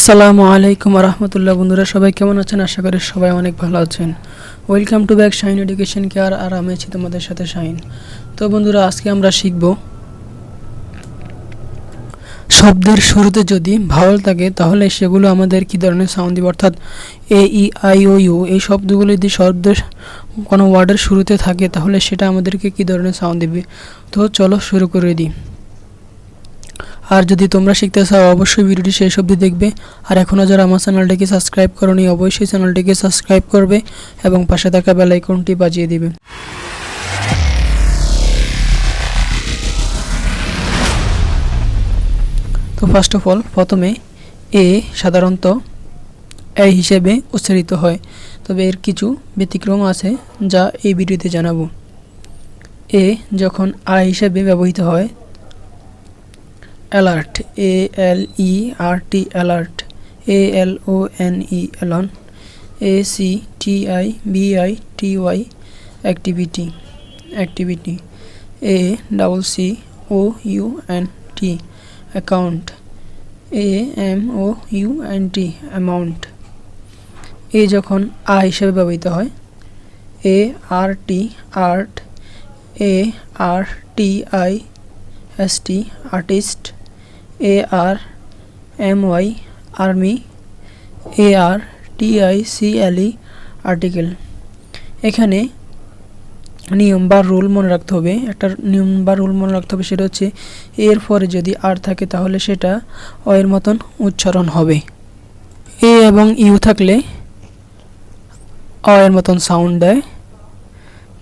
আসসালামু আলাইকুম রহমতুল্লাহ। বন্ধুরা সবাই কেমন আছেন? আশা করি সবাই অনেক ভালো আছেন। Welcome to back Shahin education care. আর আমি আছি তোমাদের সাথে শাহিন। তো বন্ধুরা, আজকে আমরা শিখব শব্দের শুরুতে যদি ভাওয়াল থাকে তাহলে সেগুলো আমাদের কী ধরনের সাউন্ড দিবে, অর্থাৎ এ ই আই ও ইউ এই শব্দগুলো যদি শব্দের কোনো ওয়ার্ডের শুরুতে থাকে তাহলে সেটা আমাদেরকে কী ধরনের সাউন্ড দিবে। তো চলো শুরু করে দিই। আর যদি তোমরা শিখতে চাও অবশ্যই ভিডিওটি শেষ অবধি দেখবে। আর এখনও যারা আমার চ্যানেলটিকে সাবস্ক্রাইব করোনি অবশ্যই চ্যানেলটিকে সাবস্ক্রাইব করবে এবং পাশে থাকা বেল আইকনটি বাজিয়ে দিবে। তো ফার্স্ট অফ অল প্রথমে এ সাধারণত এ হিসেবে উচ্চারিত হয়, তবে এর কিছু ব্যতিক্রম আছে যা এই ভিডিওতে জানাবো। এ যখন আই হিসেবে ব্যবহৃত হয় alert, A L E R T alert, A L O N E alone, A C T I V I T Y activity activity, A double C O U N T account, A M O U N T amount. A যখন আ হিসেবে ব্যবহৃত হয় A R T art, A R T I S T artist, A R M Y army, A R T I C L E article. এখানে নিয়ম বা rule মনে রাখতে হবে, একটা নিয়ম বা রুল মনে রাখতে হবে, সেটা হচ্ছে এর পরে যদি আর থাকে তাহলে সেটা অ এর মতন উচ্চারণ হবে। এ এবং ইউ থাকলে অ এর মতন সাউন্ড দেয়,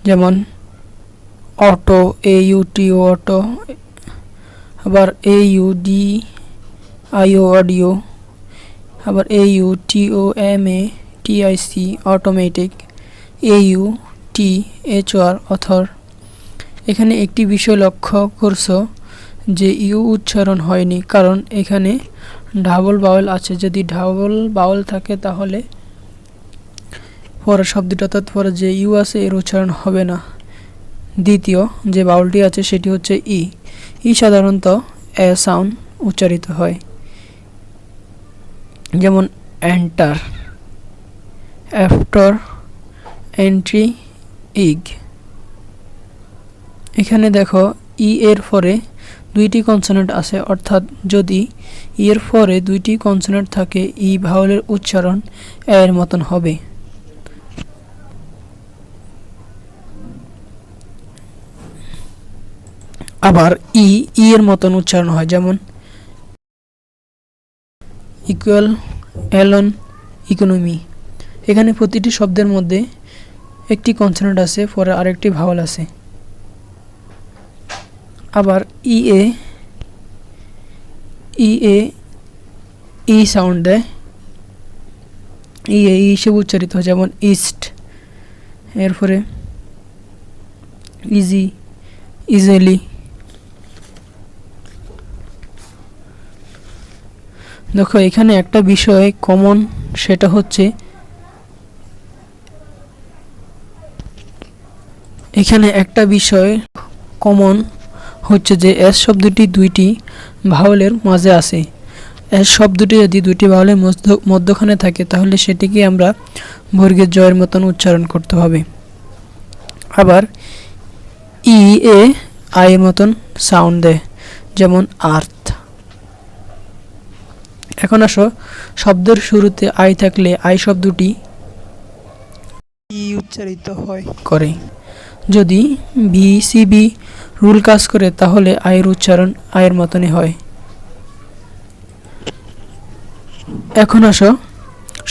যেমন auto, A U T O auto, আবার A U D I O audio, আবার A U T O M A T I C automatic, A U T H R author. এখানে একটি বিষয় লক্ষ্য করছো যে ইউ উচ্চারণ হয়নি, কারণ এখানে ডাবল বাউল আছে। যদি ডাবল বাউল থাকে তাহলে পরের শব্দটা, অর্থাৎ পরে যে ইউ আছে এর উচ্চারণ হবে না। দ্বিতীয় যে বাউলটি আছে সেটি হচ্ছে ই। ই সাধারণত এ সাউন্ড উচ্চারিত হয়, যেমন এন্টার, আফটার, এন্ট্রি, ইগ। এখানে দেখো ই এর পরে দুইটি কনসোনেন্ট আছে, অর্থাৎ যদি ই এর পরে দুইটি কনসোনেন্ট থাকে ই ভাওয়ালের উচ্চারণ এর মতন হবে। আবার ই এর মতন উচ্চারণ হয়, যেমন ইকুয়াল, এলন, ইকোনমি। এখানে প্রতিটি শব্দের মধ্যে একটি কনসোনেন্ট আছে, পরে আরেকটি ভাওয়াল আছে। আবার ই এ ই সাউন্ড দেয়, ই এ হিসেবে উচ্চারিত হয়, যেমন ইস্ট। এরপরে ইজি, ইজিলি। দেখো এখানে একটা বিষয় কমন, সেটা হচ্ছে যে এস শব্দটি দুইটি ভাওয়ালের মাঝে আছে। এস শব্দটি যদি দুইটি ভাওয়ালের মধ্যখানে থাকে তাহলে সেটিকে আমরা বর্গের জয়ের মতন উচ্চারণ করতে হবে। আবার ই এ আই এর মতন সাউন্ড দেয়, যেমন আর্থ। এখন আসো, শব্দের শুরুতে আই থাকলে আই শব্দটি ই উচ্চারিত হয় করে। যদি ভিসিবি রুল কাজ করে তাহলে আয়ের উচ্চারণ আয়ের মতনই হয়। এখন আসো,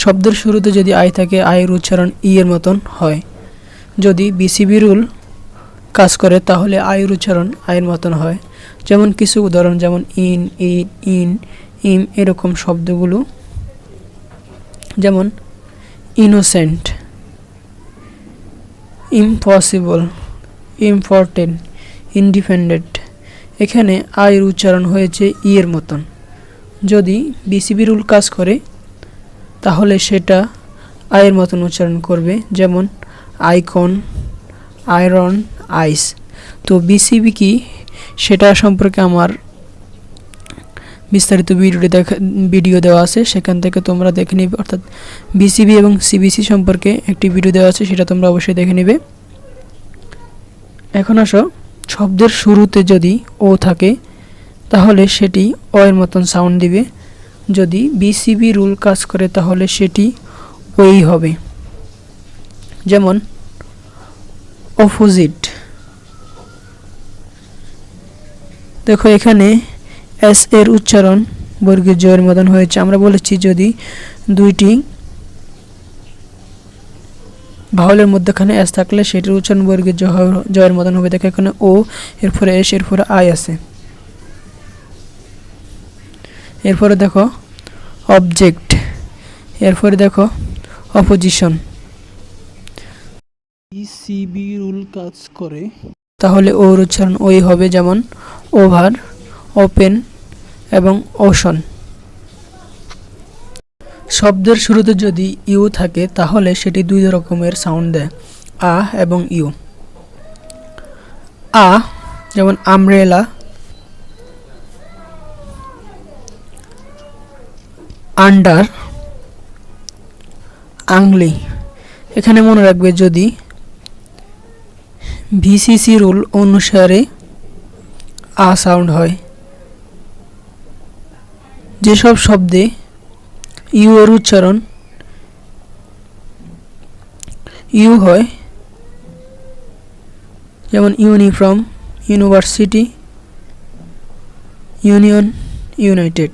শব্দের শুরুতে যদি আই থাকে আয়ের উচ্চারণ ই এর মতন হয়। যদি বিসিবি রুল কাজ করে তাহলে আয়ের উচ্চারণ আয়ের মতন হয়। যেমন কিছু উদাহরণ, যেমন ইন, ইট, ইন, ইম এরকম শব্দগুলো, যেমন ইনোসেন্ট, ইম্পসিবল, ইম্পর্টেন্ট, ইন্ডিপেন্ডেন্ট। এখানে আয়ের উচ্চারণ হয়েছে ই এর মতন। যদি বিসিবি রুল কাজ করে তাহলে সেটা আয়ের মতন উচ্চারণ করবে, যেমন আইকন, আয়রন, আইস। তো বিসিবি কি সেটা সম্পর্কে আমার বিস্তারিত ভিডিও দেওয়া আছে, সেখান থেকে তোমরা দেখে নিবে। অর্থাৎ বিসিবি এবং সিবিসি সম্পর্কে একটি ভিডিও দেওয়া আছে, সেটা তোমরা অবশ্যই দেখে নিবে। এখন আসো, শব্দের শুরুতে যদি ও থাকে তাহলে সেটি অ এর মতন সাউন্ড দিবে। যদি বিসিবি রুল কাজ করে তাহলে সেটি ওই হবে। যেমন অপোজিট, দেখো এখানে এস এর উচ্চারণ বর্গের জয়ের মতন হয়েছে। আমরা বলেছি যদি দুইটি ভাওয়ালের মধ্যখানে এস থাকলে সেটির উচ্চারণ বর্গের জয়ের মতন হবে। দেখো এখানে ও, এরপরে এস, এরপরে আই আছে। এরপরে দেখো অবজেক্ট, এরপরে দেখো অপোজিশন। বিসিবি রুল কাজ করে তাহলে ওর উচ্চারণ ওই হবে। যেমন ওভার, ওপেন এবং ওশন। শব্দের শুরুতে যদি ইউ থাকে তাহলে সেটি দুই রকমের সাউন্ড দেয়, আ এবং ইউ। আ যেমন আমব্রেলা, আন্ডার, আংলি। এখানে মনে রাখবে যদি ভিসিসি রুল অনুসারে আ সাউন্ড হয়। যেসব শব্দে ইউ এর উচ্চারণ ইউ হয়, যেমন ইউনিফর্ম, ইউনিভার্সিটি, ইউনিয়ন, ইউনাইটেড।